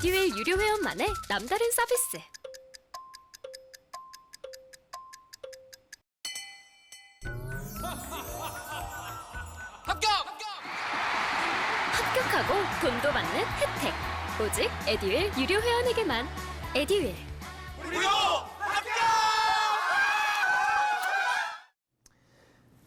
에듀윌 유료 회원만의 남다른 서비스. 합격하고 돈도 받는 혜택. 오직 에듀윌 유료 회원에게만. 에듀윌.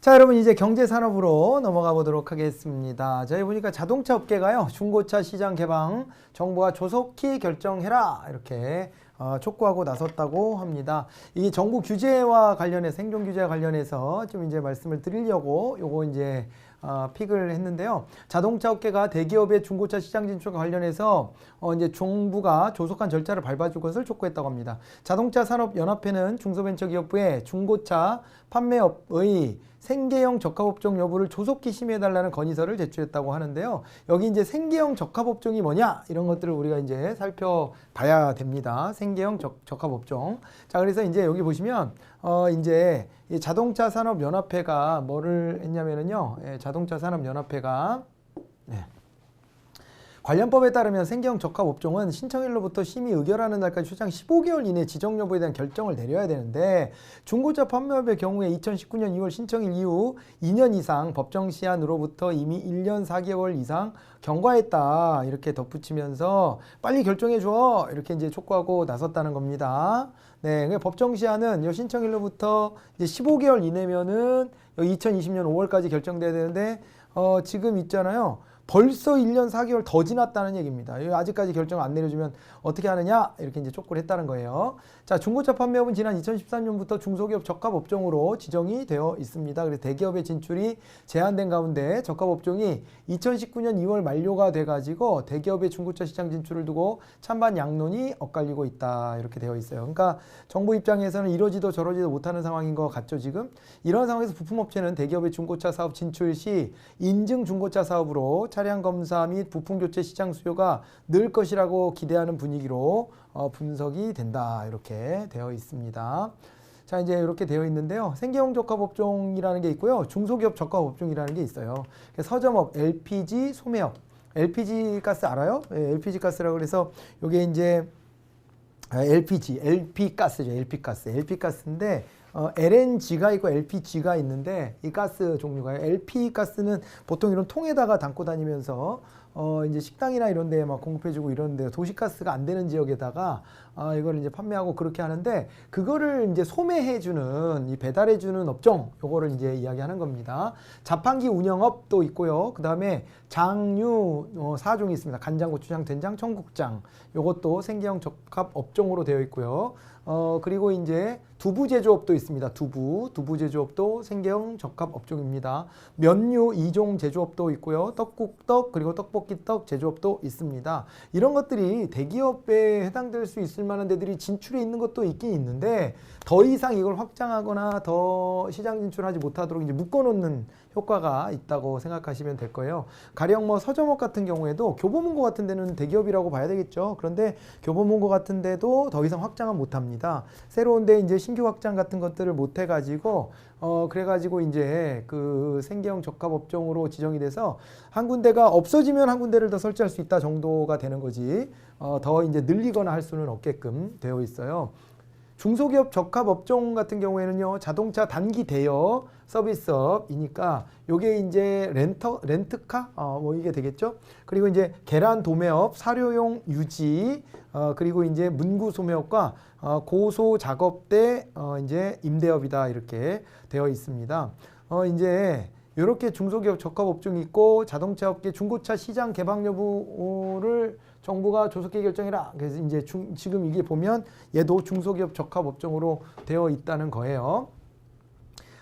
자, 여러분 이제 경제산업으로 넘어가 보도록 하겠습니다. 저희 보니까 자동차 업계가요, 중고차 시장 개방 정부가 조속히 결정해라 이렇게 촉구하고 나섰다고 합니다. 이 정부 규제와 관련해서, 행정 규제와 관련해서 좀 이제 말씀을 드리려고 요거 이제 픽을 했는데요. 자동차 업계가 대기업의 중고차 시장 진출과 관련해서 이제 정부가 조속한 절차를 밟아줄 것을 촉구했다고 합니다. 자동차 산업 연합회는 중소벤처기업부에 중고차 판매업의 생계형 적합업종 여부를 조속히 심의해달라는 건의서를 제출했다고 하는데요. 여기 이제 생계형 적합업종이 뭐냐 이런 것들을 우리가 이제 살펴봐야 됩니다. 생계형 적합업종. 자, 그래서 이제 여기 보시면 이제 이 자동차 산업 연합회가 뭐를 했냐면은요. 자동차 산업 연합회가 관련법에 따르면 생계형 적합업종은 신청일로부터 심의 의결하는 날까지 최장 15개월 이내 지정 여부에 대한 결정을 내려야 되는데, 중고차 판매업의 경우에 2019년 2월 신청일 이후 2년 이상 법정 시한으로부터 이미 1년 4개월 이상 경과했다 이렇게 덧붙이면서 빨리 결정해 줘 이렇게 이제 촉구하고 나섰다는 겁니다. 네, 법정 시한은 이 신청일로부터 이제 15개월 이내면은 2020년 5월까지 결정돼야 되는데 지금 있잖아요. 벌써 1년 4개월 더 지났다는 얘기입니다. 아직까지 결정 안 내려주면 어떻게 하느냐 이렇게 이제 촉구를 했다는 거예요. 자, 중고차 판매업은 지난 2013년부터 중소기업 적합업종으로 지정이 되어 있습니다. 그래서 대기업의 진출이 제한된 가운데 적합업종이 2019년 2월 만료가 돼가지고 대기업의 중고차 시장 진출을 두고 찬반 양론이 엇갈리고 있다 이렇게 되어 있어요. 그러니까 정부 입장에서는 이러지도 저러지도 못하는 상황인 것 같죠 지금. 이런 상황에서 부품업체는 대기업의 중고차 사업 진출 시 인증 중고차 사업으로 차량 검사 및 부품 교체 시장 수요가 늘 것이라고 기대하는 분위기로 분석이 된다 이렇게 되어 있습니다. 자, 이제 이렇게 되어 있는데요. 생계형 적합업종이라는 게 있고요. 중소기업 적합업종이라는 게 있어요. 서점업, LPG, 소매업. LPG 가스 알아요? 네, LPG 가스라고 그래서 이게 이제 LPG, LP 가스죠. LP 가스. LP 가스인데 LNG가 있고 LPG가 있는데 이 가스 종류가요. LP 가스는 보통 이런 통에다가 담고 다니면서 이제 식당이나 이런 데에 막 공급해주고 이런 데 도시가스가 안 되는 지역에다가 이걸 이제 판매하고 그렇게 하는데, 그거를 이제 소매해주는, 이 배달해주는 업종, 요거를 이제 이야기하는 겁니다. 자판기 운영업도 있고요. 그 다음에 장류 4종이 있습니다. 간장, 고추장, 된장, 청국장. 요것도 생계형 적합 업종으로 되어 있고요. 그리고 이제 두부 제조업도 있습니다. 두부 제조업도 생계형 적합 업종입니다. 면류 2종 제조업도 있고요. 떡국떡 그리고 떡볶이떡 제조업도 있습니다. 이런 것들이 대기업에 해당될 수 있을 만한 데들이 진출해 있는 것도 있긴 있는데, 더 이상 이걸 확장하거나 더 시장 진출하지 못하도록 이제 묶어놓는 효과가 있다고 생각하시면 될 거예요. 가령 뭐 서점업 같은 경우에도 교보문고 같은 데는 대기업이라고 봐야 되겠죠. 그런데 교보문고 같은 데도 더 이상 확장은 못합니다. 새로운데 이제 신규 확장 같은 것들을 못 해가지고 그래가지고 이제 그 생계형 적합업종으로 지정이 돼서 한 군데가 없어지면 한 군데를 더 설치할 수 있다 정도가 되는 거지 더 이제 늘리거나 할 수는 없게끔 되어 있어요. 중소기업 적합업종 같은 경우에는요, 자동차 단기 대여 서비스업이니까 요게 이제 렌트카 뭐 이게 되겠죠. 그리고 이제 계란 도매업, 사료용 유지, 그리고 이제 문구 소매업과 고소 작업대 이제 임대업이다 이렇게 되어 있습니다. 이제 이렇게 중소기업 적합업종이 있고, 자동차업계 중고차 시장 개방 여부를 정부가 조속히 결정해라. 그래서 이제 지금 이게 보면 얘도 중소기업 적합업종으로 되어 있다는 거예요.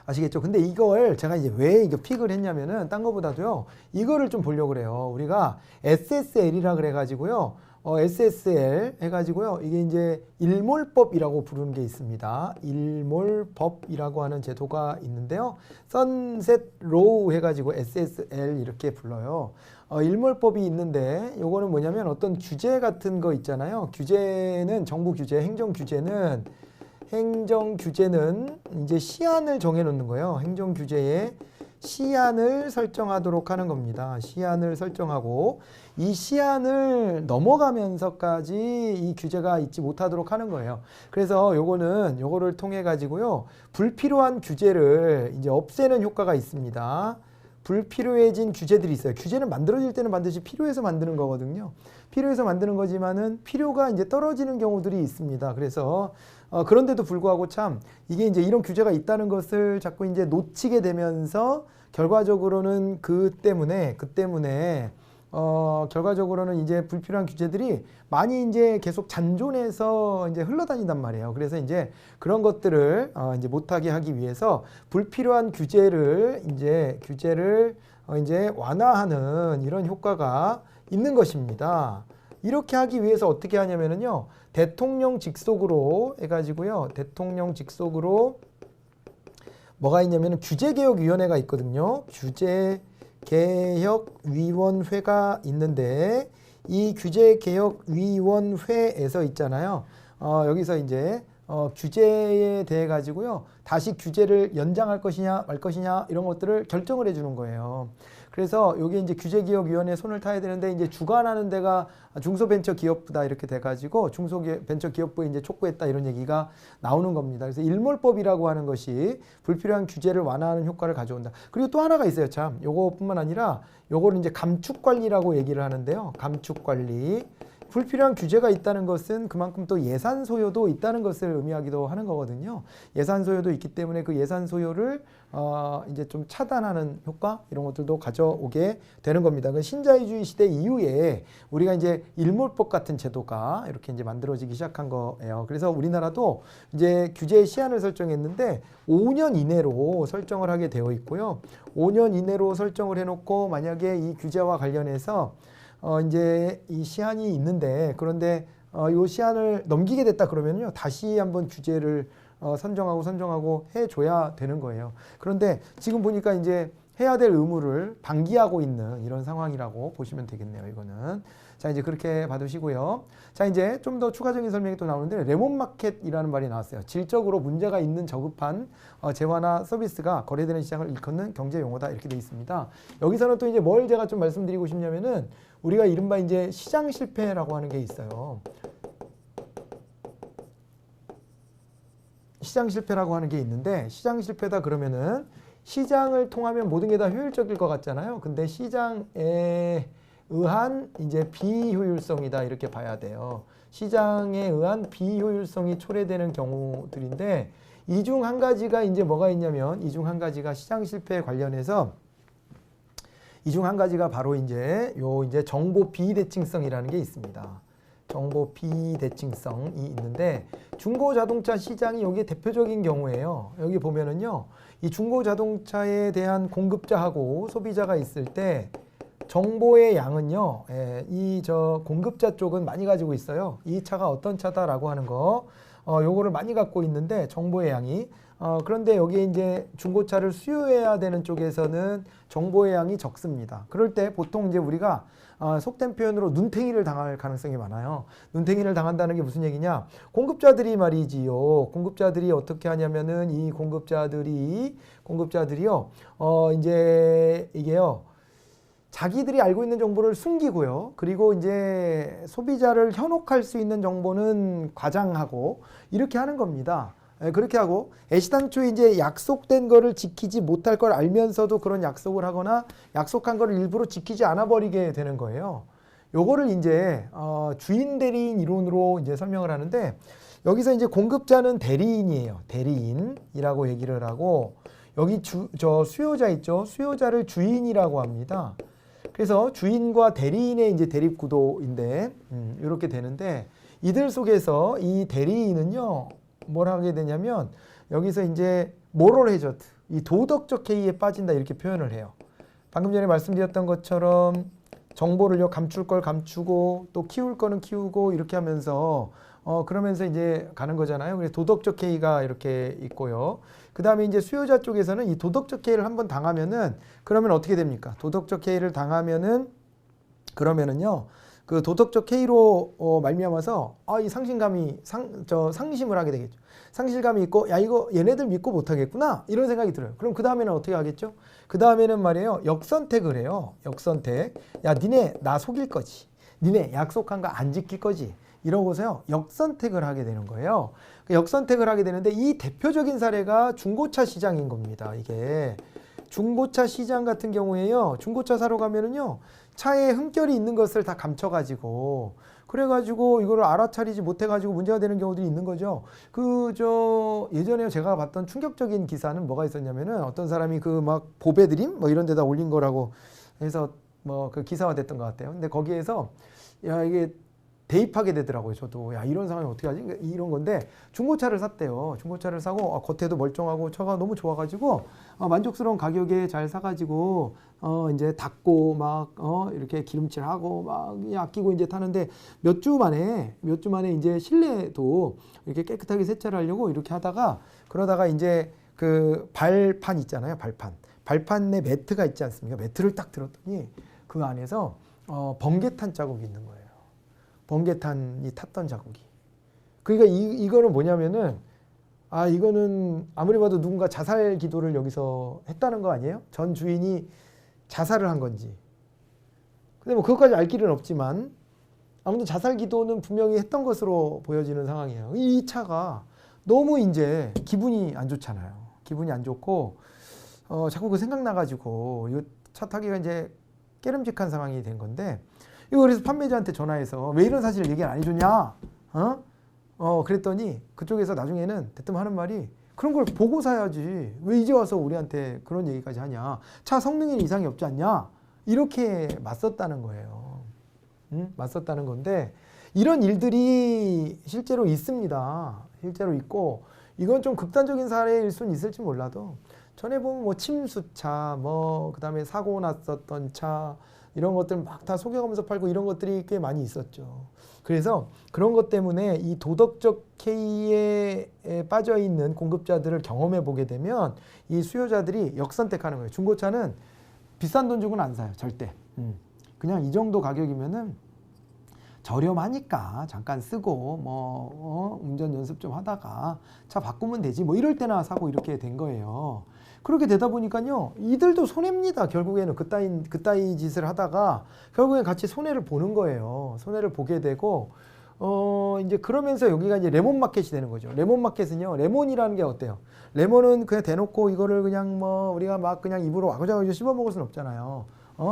아시겠죠? 근데 이걸 제가 이제 왜 이거 픽을 했냐면은 딴 거보다도요, 이거를 좀 보려고 그래요. 우리가 SSL이라 그래가지고요. SSL 해가지고요. 이게 이제 일몰법이라고 부르는 게 있습니다. 일몰법이라고 하는 제도가 있는데요. 선셋 로우 해가지고 SSL 이렇게 불러요. 일몰법이 있는데 요거는 뭐냐면 어떤 규제 같은 거 있잖아요. 규제는 정부 규제, 행정 규제는 이제 시한을 정해 놓는 거예요. 행정 규제에 시한을 설정하도록 하는 겁니다. 시한을 설정하고 이 시한을 넘어가면서까지 이 규제가 있지 못하도록 하는 거예요. 그래서 요거를 통해 가지고요. 불필요한 규제를 이제 없애는 효과가 있습니다. 불필요해진 규제들이 있어요. 규제는 만들어질 때는 반드시 필요해서 만드는 거거든요. 필요해서 만드는 거지만은 필요가 이제 떨어지는 경우들이 있습니다. 그래서 그런데도 불구하고 참 이게 이제 이런 규제가 있다는 것을 자꾸 이제 놓치게 되면서 결과적으로는 그 때문에 결과적으로는 이제 불필요한 규제들이 많이 이제 계속 잔존해서 이제 흘러다닌단 말이에요. 그래서 이제 그런 것들을 이제 못하게 하기 위해서 불필요한 규제를 이제 완화하는 이런 효과가 있는 것입니다. 이렇게 하기 위해서 어떻게 하냐면은요, 대통령 직속으로 해가지고요, 대통령 직속으로 뭐가 있냐면은 규제개혁위원회가 있거든요. 규제개혁위원회가 있는데 이 규제개혁위원회에서 있잖아요. 여기서 이제 규제에 대해 가지고요. 다시 규제를 연장할 것이냐 말 것이냐 이런 것들을 결정을 해주는 거예요. 그래서 여기 이제 규제개혁위원회에 손을 타야 되는데 이제 주관하는 데가 중소벤처기업부다 이렇게 돼가지고 중소벤처기업부에 이제 촉구했다 이런 얘기가 나오는 겁니다. 그래서 일몰법이라고 하는 것이 불필요한 규제를 완화하는 효과를 가져온다. 그리고 또 하나가 있어요. 참 요거뿐만 아니라 요거를 이제 감축관리라고 얘기를 하는데요. 감축관리. 불필요한 규제가 있다는 것은 그만큼 또 예산 소요도 있다는 것을 의미하기도 하는 거거든요. 예산 소요도 있기 때문에 그 예산 소요를 이제 좀 차단하는 효과 이런 것들도 가져오게 되는 겁니다. 그 신자유주의 시대 이후에 우리가 이제 일몰법 같은 제도가 이렇게 이제 만들어지기 시작한 거예요. 그래서 우리나라도 이제 규제 시한을 설정했는데 5년 이내로 설정을 하게 되어 있고요. 5년 이내로 설정을 해놓고 만약에 이 규제와 관련해서 이제 이 시한이 있는데 그런데 요 시한을 넘기게 됐다 그러면요 다시 한번 규제를 선정하고 해줘야 되는 거예요. 그런데 지금 보니까 이제 해야 될 의무를 방기하고 있는 이런 상황이라고 보시면 되겠네요. 이거는 자 이제 그렇게 봐두시고요. 자 이제 좀 더 추가적인 설명이 또 나오는데 레몬마켓이라는 말이 나왔어요. 질적으로 문제가 있는 저급한 재화나 서비스가 거래되는 시장을 일컫는 경제 용어다 이렇게 되어 있습니다. 여기서는 또 이제 뭘 제가 좀 말씀드리고 싶냐면은 우리가 이른바 이제 시장 실패라고 하는 게 있어요. 시장 실패라고 하는 게 있는데 시장 실패다 그러면은 시장을 통하면 모든 게 다 효율적일 것 같잖아요. 근데 시장에 의한 이제 비효율성이다 이렇게 봐야 돼요. 시장에 의한 비효율성이 초래되는 경우들인데 이 중 한 가지가 이제 뭐가 있냐면 이 중 한 가지가 시장 실패에 관련해서 이 중 한 가지가 바로 이제 정보 비대칭성이라는 게 있습니다. 정보 비대칭성이 있는데 중고자동차 시장이 여기에 대표적인 경우예요. 여기 보면은요. 이 중고자동차에 대한 공급자하고 소비자가 있을 때 정보의 양은요. 공급자 쪽은 많이 가지고 있어요. 이 차가 어떤 차다라고 하는 거 요거를 많이 갖고 있는데 정보의 양이 그런데 여기에 이제 중고차를 수요해야 되는 쪽에서는 정보의 양이 적습니다. 그럴 때 보통 이제 우리가 속된 표현으로 눈탱이를 당할 가능성이 많아요. 눈탱이를 당한다는 게 무슨 얘기냐? 공급자들이 말이지요. 공급자들이 어떻게 하냐면은 이 공급자들이요. 이제 이게요. 자기들이 알고 있는 정보를 숨기고요. 그리고 이제 소비자를 현혹할 수 있는 정보는 과장하고 이렇게 하는 겁니다. 그렇게 하고 애시당초에 이제 약속된 거를 지키지 못할 걸 알면서도 그런 약속을 하거나 약속한 거를 일부러 지키지 않아 버리게 되는 거예요. 요거를 이제 주인 대리인 이론으로 이제 설명을 하는데 여기서 이제 공급자는 대리인이에요. 대리인이라고 얘기를 하고 여기 수요자 있죠. 수요자를 주인이라고 합니다. 그래서 주인과 대리인의 이제 대립 구도인데 이렇게 되는데 이들 속에서 이 대리인은요. 뭘 하게 되냐면 여기서 이제 모럴 해저드, 이 도덕적 해이에 빠진다 이렇게 표현을 해요. 방금 전에 말씀드렸던 것처럼 정보를요 감출 걸 감추고 또 키울 거는 키우고 이렇게 하면서 그러면서 이제 가는 거잖아요. 그래서 도덕적 해이가 이렇게 있고요. 그 다음에 이제 수요자 쪽에서는 이 도덕적 해이를 한번 당하면은 그러면 어떻게 됩니까? 도덕적 해이를 당하면은 그러면은요 그 도덕적 K로 말미암아서 이 상심감이 상심을 하게 되겠죠. 상실감이 있고 야 이거 얘네들 믿고 못하겠구나 이런 생각이 들어요. 그럼 그 다음에는 어떻게 하겠죠? 그 다음에는 말이에요. 역선택을 해요. 역선택. 야 니네 나 속일 거지. 니네 약속한 거 안 지킬 거지. 이러고서요. 역선택을 하게 되는 거예요. 그 역선택을 하게 되는데 이 대표적인 사례가 중고차 시장인 겁니다. 이게 중고차 시장 같은 경우에요. 중고차 사러 가면은요. 차에 흠결이 있는 것을 다 감춰가지고 그래가지고 이거를 알아차리지 못해가지고 문제가 되는 경우들이 있는 거죠. 예전에 제가 봤던 충격적인 기사는 뭐가 있었냐면은 어떤 사람이 그 막 보배드림 뭐 이런 데다 올린 거라고 해서 뭐 그 기사화됐던 것 같아요. 근데 거기에서 야 이게 대입하게 되더라고요. 저도 야 이런 상황이 어떻게 하지? 이런 건데 중고차를 샀대요. 중고차를 사고 겉에도 멀쩡하고 차가 너무 좋아가지고 만족스러운 가격에 잘 사가지고 이제 닦고 막 이렇게 기름칠하고 막 아끼고 이제 타는데 몇 주 만에 이제 실내도 이렇게 깨끗하게 세차를 하려고 이렇게 하다가 그러다가 이제 그 발판 있잖아요. 발판에 매트가 있지 않습니까? 매트를 딱 들었더니 그 안에서 번개탄 자국이 있는 거예요. 번개탄이 탔던 자국이. 그러니까 이거는 뭐냐면은 이거는 아무리 봐도 누군가 자살 기도를 여기서 했다는 거 아니에요? 전 주인이 자살을 한 건지. 근데 뭐 그것까지 알 길은 없지만 아무튼 자살 기도는 분명히 했던 것으로 보여지는 상황이에요. 이 차가 너무 이제 기분이 안 좋잖아요. 기분이 안 좋고 자꾸 그 생각나가지고 이 차 타기가 이제 깨름직한 상황이 된 건데 이거 그래서 판매자한테 전화해서 왜 이런 사실을 얘기 안 해줬냐? 그랬더니 그쪽에서 나중에는 대뜸 하는 말이 그런 걸 보고 사야지. 왜 이제 와서 우리한테 그런 얘기까지 하냐? 차 성능에 이상이 없지 않냐? 이렇게 맞섰다는 거예요. 맞섰다는 건데 이런 일들이 실제로 있습니다. 실제로 있고 이건 좀 극단적인 사례일 수는 있을지 몰라도 전에 보면 뭐 침수차, 그다음에 사고 났었던 차 이런 것들 막 다 속여가면서 팔고 이런 것들이 꽤 많이 있었죠. 그래서 그런 것 때문에 이 도덕적 K에 빠져 있는 공급자들을 경험해 보게 되면 이 수요자들이 역선택하는 거예요. 중고차는 비싼 돈 주고는 안 사요. 절대. 그냥 이 정도 가격이면은 저렴하니까 잠깐 쓰고 운전 연습 좀 하다가 차 바꾸면 되지 뭐 이럴 때나 사고 이렇게 된 거예요. 그렇게 되다 보니까요 이들도 손해입니다. 결국에는 그따위 짓을 하다가 결국엔 같이 손해를 보는 거예요. 손해를 보게 되고 이제 그러면서 여기가 이제 레몬 마켓이 되는 거죠. 레몬 마켓은요 레몬이라는 게 어때요? 레몬은 그냥 대놓고 이거를 그냥 우리가 막 그냥 입으로 와그자그 씹어 먹을 수는 없잖아요.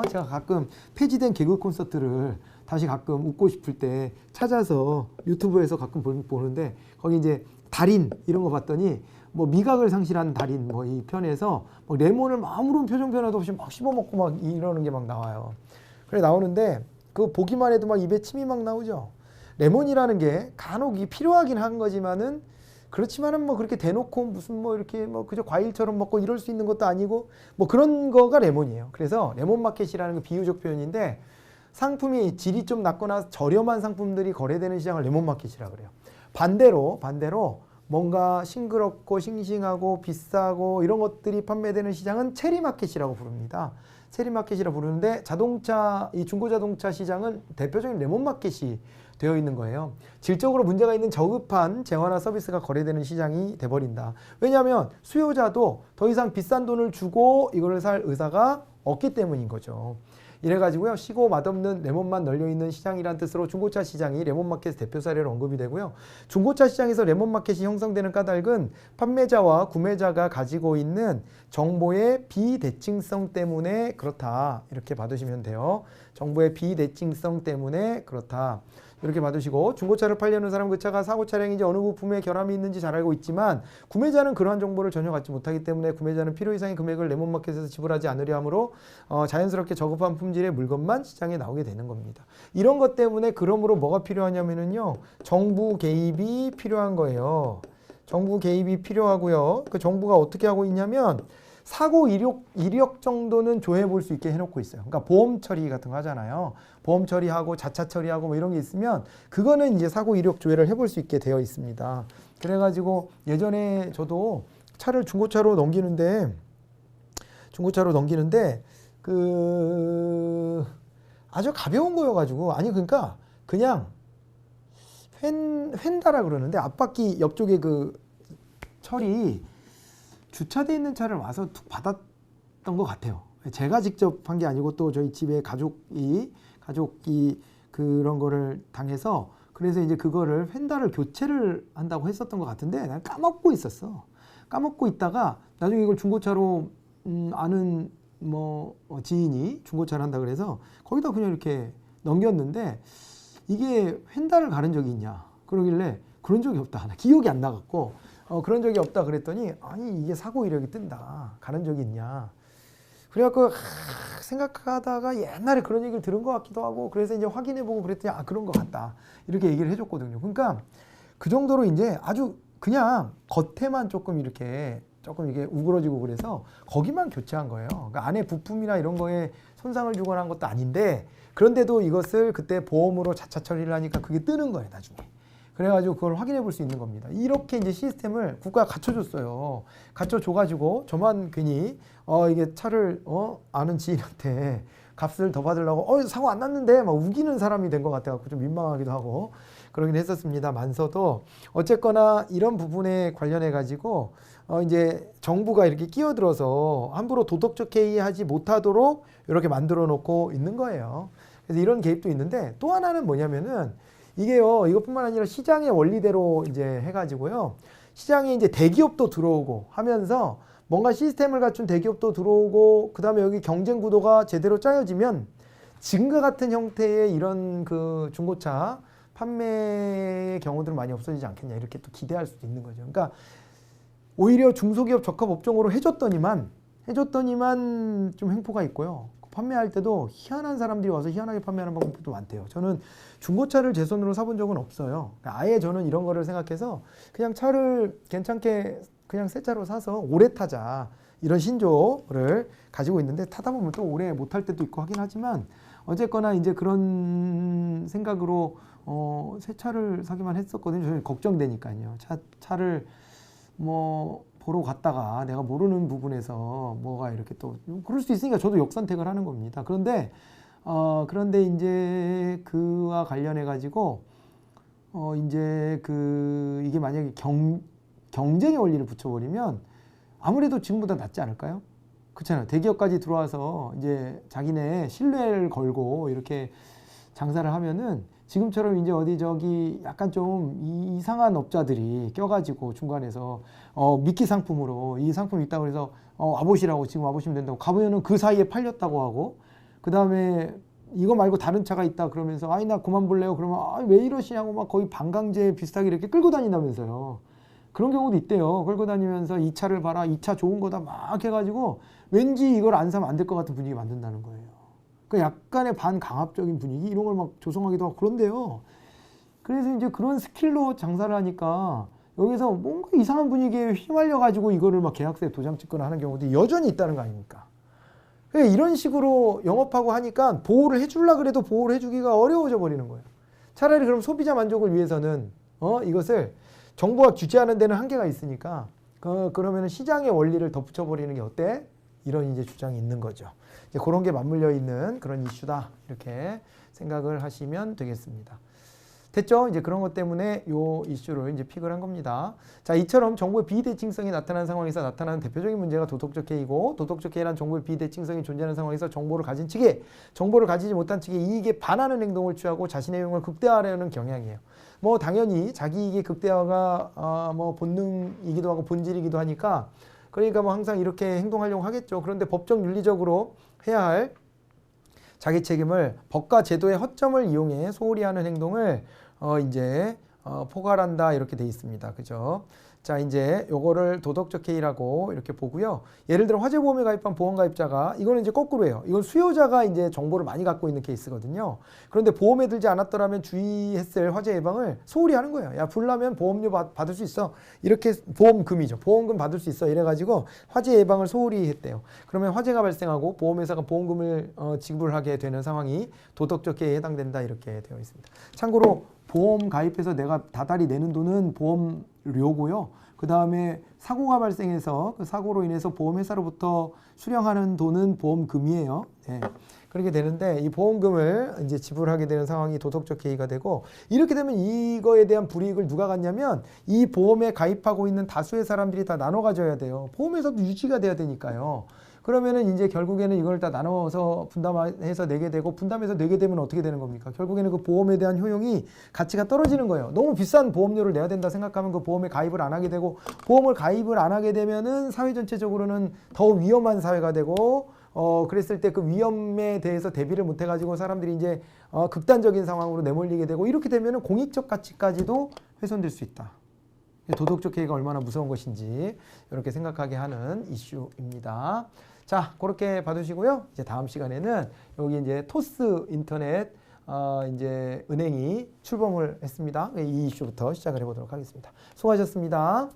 제가 가끔 폐지된 개그 콘서트를 다시 가끔 웃고 싶을 때 찾아서 유튜브에서 가끔 보는데 거기 이제 달인 이런 거 봤더니 미각을 상실한 달인 이 편에서 레몬을 아무런 표정 변화도 없이 막 씹어먹고 막 이러는 게 막 나와요. 그래 나오는데 그 보기만 해도 막 입에 침이 막 나오죠. 레몬이라는 게 간혹 필요하긴 한 거지만은 그렇지만은 그렇게 대놓고 무슨 이렇게 그저 과일처럼 먹고 이럴 수 있는 것도 아니고 그런 거가 레몬이에요. 그래서 레몬 마켓이라는 게 비유적 표현인데 상품이 질이 좀 낮거나 저렴한 상품들이 거래되는 시장을 레몬 마켓이라고 그래요. 반대로 뭔가 싱그럽고 싱싱하고 비싸고 이런 것들이 판매되는 시장은 체리 마켓이라고 부릅니다. 체리 마켓이라고 부르는데 이 중고자동차 시장은 대표적인 레몬 마켓이 되어 있는 거예요. 질적으로 문제가 있는 저급한 재화나 서비스가 거래되는 시장이 돼버린다. 왜냐하면 수요자도 더 이상 비싼 돈을 주고 이거를 살 의사가 없기 때문인 거죠. 이래가지고요 시고 맛없는 레몬만 널려있는 시장이란 뜻으로 중고차 시장이 레몬마켓 대표 사례로 언급이 되고요. 중고차 시장에서 레몬마켓이 형성되는 까닭은 판매자와 구매자가 가지고 있는 정보의 비대칭성 때문에 그렇다. 이렇게 봐두시면 돼요. 정보의 비대칭성 때문에 그렇다. 이렇게 봐두시고 중고차를 팔려는 사람은 그 차가 사고 차량인지 어느 부품에 결함이 있는지 잘 알고 있지만 구매자는 그러한 정보를 전혀 갖지 못하기 때문에 구매자는 필요 이상의 금액을 레몬마켓에서 지불하지 않으려 하므로 자연스럽게 저급한 품질의 물건만 시장에 나오게 되는 겁니다. 이런 것 때문에 그러므로 뭐가 필요하냐면요 정부 개입이 필요한 거예요. 정부 개입이 필요하고요. 그 정부가 어떻게 하고 있냐면 사고 이력 정도는 조회해 볼 수 있게 해놓고 있어요. 그러니까 보험 처리 같은 거 하잖아요. 보험 처리하고 자차 처리하고 이런 게 있으면 그거는 이제 사고 이력 조회를 해볼 수 있게 되어 있습니다. 그래가지고 예전에 저도 차를 중고차로 넘기는데 아주 가벼운 거여가지고 아니 그러니까 그냥 휀다라 그러는데 앞바퀴 옆쪽에 그 철이 주차돼 있는 차를 와서 툭 받았던 것 같아요. 제가 직접 한 게 아니고 또 저희 집에 가족이 그런 거를 당해서 그래서 이제 그거를 휀다를 교체를 한다고 했었던 것 같은데 난 까먹고 있었어. 까먹고 있다가 나중에 이걸 중고차로 아는 뭐 지인이 중고차를 한다 그래서 거기다 그냥 이렇게 넘겼는데 이게 휀다를 가른 적이 있냐 그러길래 그런 적이 없다. 나 기억이 안 나갖고 그런 적이 없다 그랬더니 아니 이게 사고 이력이 뜬다. 가른 적이 있냐. 그래갖고 생각하다가 옛날에 그런 얘기를 들은 것 같기도 하고 그래서 이제 확인해보고 그랬더니 아 그런 것 같다 이렇게 얘기를 해줬거든요. 그러니까 그 정도로 이제 아주 그냥 겉에만 조금 이게 우그러지고 그래서 거기만 교체한 거예요. 그러니까 안에 부품이나 이런 거에 손상을 주거나 한 것도 아닌데 그런데도 이것을 그때 보험으로 자차 처리를 하니까 그게 뜨는 거예요 나중에. 그래가지고 그걸 확인해 볼 수 있는 겁니다. 이렇게 이제 시스템을 국가가 갖춰줬어요. 갖춰줘가지고 저만 괜히 이게 차를 아는 지인한테 값을 더 받으려고 사고 안 났는데 막 우기는 사람이 된 것 같아갖고 좀 민망하기도 하고 그러긴 했었습니다만서도 어쨌거나 이런 부분에 관련해 가지고 이제 정부가 이렇게 끼어들어서 함부로 도덕적 해이하지 못하도록 이렇게 만들어 놓고 있는 거예요. 그래서 이런 개입도 있는데 또 하나는 뭐냐면은 이게요, 이것뿐만 아니라 시장의 원리대로 이제 해가지고요, 시장에 이제 대기업도 들어오고 하면서 뭔가 시스템을 갖춘 대기업도 들어오고, 그 다음에 여기 경쟁 구도가 제대로 짜여지면 지금과 같은 형태의 이런 그 중고차 판매의 경우들은 많이 없어지지 않겠냐, 이렇게 또 기대할 수도 있는 거죠. 그러니까 오히려 중소기업 적합업종으로 해줬더니만 좀 횡포가 있고요. 판매할 때도 희한한 사람들이 와서 희한하게 판매하는 방법도 많대요. 저는 중고차를 제 손으로 사본 적은 없어요. 그러니까 아예 저는 이런 거를 생각해서 그냥 차를 괜찮게 그냥 새 차로 사서 오래 타자, 이런 신조를 가지고 있는데, 타다 보면 또 오래 못 탈 때도 있고 하긴 하지만 어쨌거나 이제 그런 생각으로 새 차를 사기만 했었거든요. 저는 걱정되니까요. 차를 뭐 보러 갔다가 내가 모르는 부분에서 뭐가 이렇게 또 그럴 수 있으니까 저도 역선택을 하는 겁니다. 그런데 이제 그와 관련해 가지고 이제 이게 만약에 경쟁의 원리를 붙여버리면 아무래도 지금보다 낫지 않을까요? 그렇잖아요. 대기업까지 들어와서 이제 자기네 신뢰를 걸고 이렇게 장사를 하면은 지금처럼 이제 어디 저기 약간 좀 이상한 업자들이 껴가지고 중간에서 미끼 상품으로 이 상품이 있다고 해서 와보시라고, 지금 와보시면 된다고 가보면은 그 사이에 팔렸다고 하고, 그 다음에 이거 말고 다른 차가 있다 그러면서 아이 나 그만 볼래요 그러면 왜 이러시냐고 막 거의 반강제 비슷하게 이렇게 끌고 다닌다면서요. 그런 경우도 있대요. 끌고 다니면서 이 차를 봐라, 이 차 좋은 거다 막 해가지고 왠지 이걸 안 사면 안 될 것 같은 분위기 만든다는 거예요. 그 약간의 반강압적인 분위기 이런 걸 막 조성하기도 하고 그런데요. 그래서 이제 그런 스킬로 장사를 하니까 여기서 뭔가 이상한 분위기에 휘말려 가지고 이거를 막 계약서에 도장 찍거나 하는 경우도 여전히 있다는 거 아닙니까? 이런 식으로 영업하고 하니까 보호를 해주려고 그래도 보호를 해주기가 어려워져 버리는 거예요. 차라리 그럼 소비자 만족을 위해서는 이것을 정부가 규제하는 데는 한계가 있으니까 그러면 시장의 원리를 덧붙여버리는 게 어때? 이런 이제 주장이 있는 거죠. 이제 그런 게 맞물려 있는 그런 이슈다, 이렇게 생각을 하시면 되겠습니다. 됐죠? 이제 그런 것 때문에 요 이슈를 이제 픽을 한 겁니다. 자, 이처럼 정보의 비대칭성이 나타나는 상황에서 나타나는 대표적인 문제가 도덕적 해이고, 도덕적 해이란 정보의 비대칭성이 존재하는 상황에서 정보를 가진 측에 정보를 가지지 못한 측의 이익에 반하는 행동을 취하고 자신의 이용을 극대화하려는 경향이에요. 뭐 당연히 자기 이익의 극대화가 뭐 본능이기도 하고 본질이기도 하니까, 그러니까 뭐 항상 이렇게 행동하려고 하겠죠. 그런데 법적 윤리적으로 해야 할 자기 책임을 법과 제도의 허점을 이용해 소홀히 하는 행동을 이제 포괄한다, 이렇게 돼 있습니다. 그죠? 자, 이제 요거를 도덕적 해이라고 이렇게 보고요. 예를 들어 화재보험에 가입한 보험가입자가, 이거는 이제 거꾸로예요. 이건 수요자가 이제 정보를 많이 갖고 있는 케이스거든요. 그런데 보험에 들지 않았더라면 주의했을 화재 예방을 소홀히 하는 거예요. 야, 불나면 보험료 받을 수 있어. 이렇게 보험금이죠. 보험금 받을 수 있어. 이래가지고 화재 예방을 소홀히 했대요. 그러면 화재가 발생하고 보험회사가 보험금을 지불하게 되는 상황이 도덕적 해이에 해당된다, 이렇게 되어 있습니다. 참고로 보험 가입해서 내가 다달이 내는 돈은 보험료고요. 그 다음에 사고가 발생해서 그 사고로 인해서 보험회사로부터 수령하는 돈은 보험금이에요. 네. 그렇게 되는데 이 보험금을 이제 지불하게 되는 상황이 도덕적 해이가 되고 이렇게 되면 이거에 대한 불이익을 누가 갖냐면 이 보험에 가입하고 있는 다수의 사람들이 다 나눠 가져야 돼요. 보험에서도 유지가 돼야 되니까요. 그러면은 이제 결국에는 이걸 다 나눠서 분담해서 내게 되고 분담해서 내게 되면 어떻게 되는 겁니까? 결국에는 그 보험에 대한 효용이 가치가 떨어지는 거예요. 너무 비싼 보험료를 내야 된다 생각하면 그 보험에 가입을 안 하게 되고 보험을 가입을 안 하게 되면은 사회 전체적으로는 더 위험한 사회가 되고 그랬을 때 그 위험에 대해서 대비를 못 해가지고 사람들이 이제 극단적인 상황으로 내몰리게 되고 이렇게 되면은 공익적 가치까지도 훼손될 수 있다. 도덕적 해이가 얼마나 무서운 것인지 이렇게 생각하게 하는 이슈입니다. 자, 그렇게 봐두시고요. 이제 다음 시간에는 여기 이제 토스 인터넷 이제 은행이 출범을 했습니다. 이 이슈부터 시작을 해보도록 하겠습니다. 수고하셨습니다.